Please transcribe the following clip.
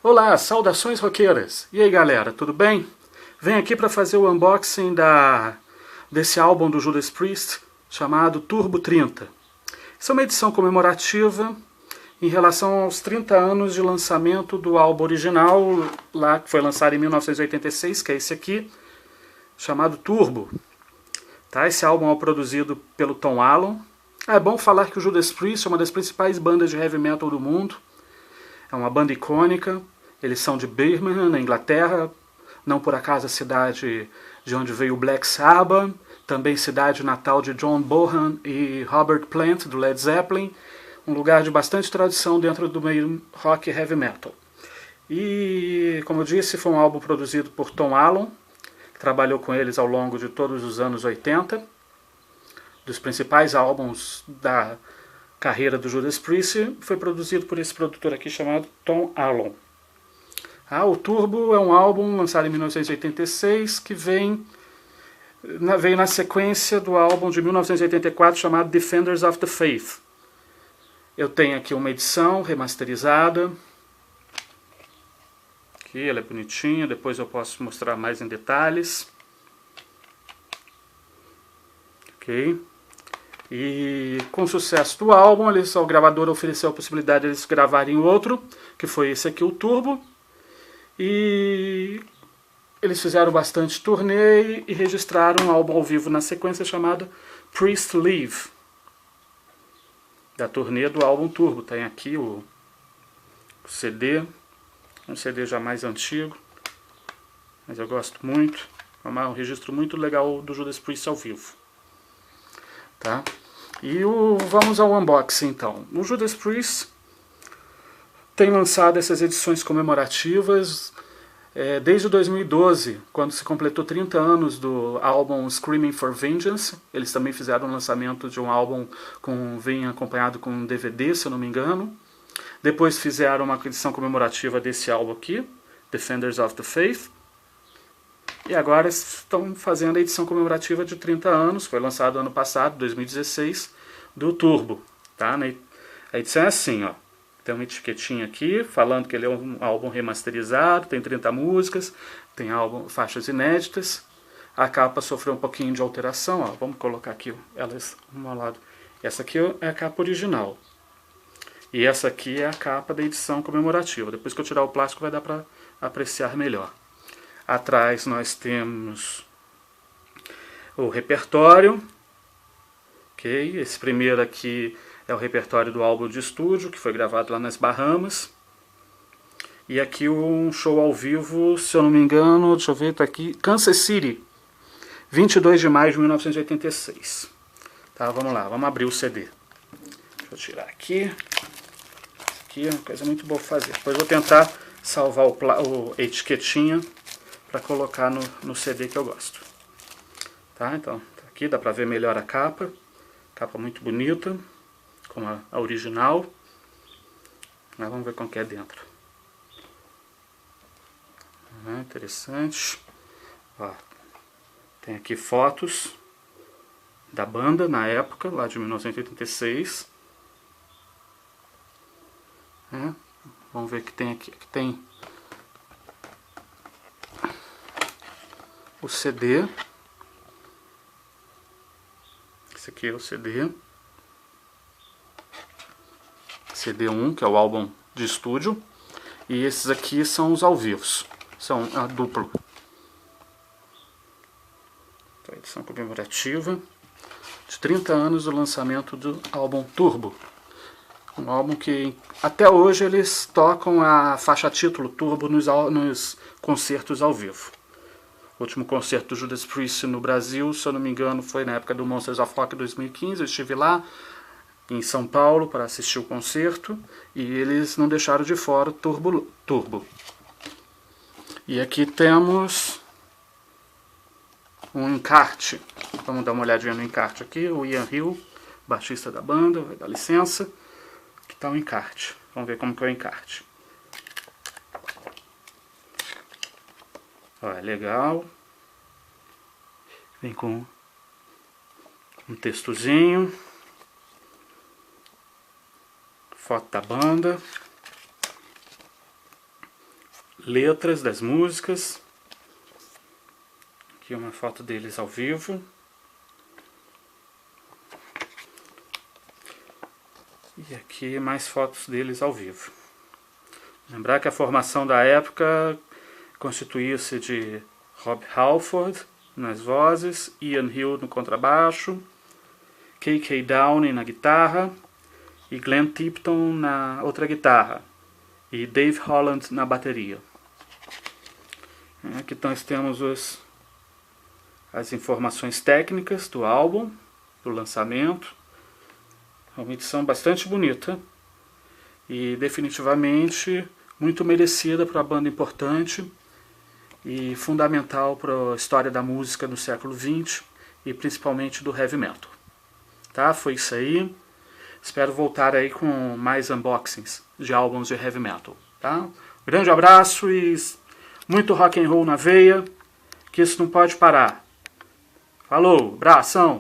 Olá, saudações roqueiras! E aí galera, tudo bem? Venho aqui para fazer o unboxing desse álbum do Judas Priest chamado Turbo 30. Isso é uma edição comemorativa em relação aos 30 anos de lançamento do álbum original, lá que foi lançado em 1986, que é esse aqui, chamado Turbo. Tá? Esse álbum é produzido pelo Tom Allom. É bom falar que o Judas Priest é uma das principais bandas de heavy metal do mundo. É uma banda icônica. Eles são de Birmingham, na Inglaterra. Não por acaso a cidade de onde veio o Black Sabbath. Também cidade natal de John Bonham e Robert Plant, do Led Zeppelin. Um lugar de bastante tradição dentro do meio rock e heavy metal. E, como eu disse, foi um álbum produzido por Tom Allom, que trabalhou com eles ao longo de todos os anos 80. Dos principais álbuns da carreira do Judas Priest, foi produzido por esse produtor aqui chamado Tom Allom. O Turbo é um álbum lançado em 1986 que veio na sequência do álbum de 1984 chamado Defenders of the Faith. Eu tenho aqui uma edição remasterizada. Aqui ela é bonitinha, depois eu posso mostrar mais em detalhes. Ok. E com o sucesso do álbum, o gravador ofereceu a possibilidade de eles gravarem outro, que foi esse aqui, o Turbo. E eles fizeram bastante turnê e registraram um álbum ao vivo na sequência chamado Priest Live, da turnê do álbum Turbo. Tem aqui o CD, um CD já mais antigo, mas eu gosto muito. É um registro muito legal do Judas Priest ao vivo. Tá? E vamos ao unboxing então. O Judas Priest tem lançado essas edições comemorativas desde 2012, quando se completou 30 anos do álbum Screaming for Vengeance. Eles também fizeram o lançamento de um álbum vem acompanhado com um DVD, se eu não me engano. Depois fizeram uma edição comemorativa desse álbum aqui, Defenders of the Faith. E agora estão fazendo a edição comemorativa de 30 anos, foi lançado ano passado, 2016, do Turbo. Tá? A edição é assim, ó. Tem uma etiquetinha aqui, falando que ele é um álbum remasterizado, tem 30 músicas, tem faixas inéditas. A capa sofreu um pouquinho de alteração, ó. Vamos colocar aqui elas um ao lado. Essa aqui é a capa original. E essa aqui é a capa da edição comemorativa. Depois que eu tirar o plástico vai dar para apreciar melhor. Atrás nós temos o repertório. Okay. Esse primeiro aqui é o repertório do álbum de estúdio, que foi gravado lá nas Bahamas. E aqui um show ao vivo, se eu não me engano, deixa eu ver, tá aqui, Kansas City, 22 de maio de 1986. Tá, vamos lá, vamos abrir o CD. Deixa eu tirar aqui. Isso aqui é uma coisa muito boa fazer. Depois eu vou tentar salvar a etiquetinha para colocar no CD que eu gosto. Tá, então, tá aqui, dá para ver melhor a capa. Capa muito bonita, como a original. Mas vamos ver como que é dentro. Interessante. Ó, tem aqui fotos da banda na época, lá de 1986. Vamos ver o que tem aqui. Aqui tem o CD. Esse aqui é o CD. CD1, que é o álbum de estúdio. E esses aqui são os ao vivos. São a duplo. Então, edição comemorativa de 30 anos do lançamento do álbum Turbo. Um álbum que até hoje eles tocam a faixa título Turbo nos concertos ao vivo. O último concerto do Judas Priest no Brasil, se eu não me engano, foi na época do Monsters of Rock 2015. Eu estive lá em São Paulo para assistir o concerto e eles não deixaram de fora o Turbo. E aqui temos um encarte. Vamos dar uma olhadinha no encarte aqui. O Ian Hill, baixista da banda, vai dar licença. Aqui está o encarte. Vamos ver como que é o encarte. Ó, é legal. Vem com um textozinho. Foto da banda. letras das músicas. Aqui uma foto deles ao vivo. E aqui mais fotos deles ao vivo. Lembrar que a formação da época constituía-se de Rob Halford nas vozes, Ian Hill no contrabaixo, K.K. Downing na guitarra e Glenn Tipton na outra guitarra e Dave Holland na bateria. Aqui nós temos as informações técnicas do álbum, do lançamento. É uma edição bastante bonita e definitivamente muito merecida para uma banda importante e fundamental para a história da música no século XX e principalmente do heavy metal. Tá? Foi isso aí. Espero voltar aí com mais unboxings de álbuns de heavy metal. Tá? Grande abraço e muito rock and roll na veia, que isso não pode parar. Falou, abração!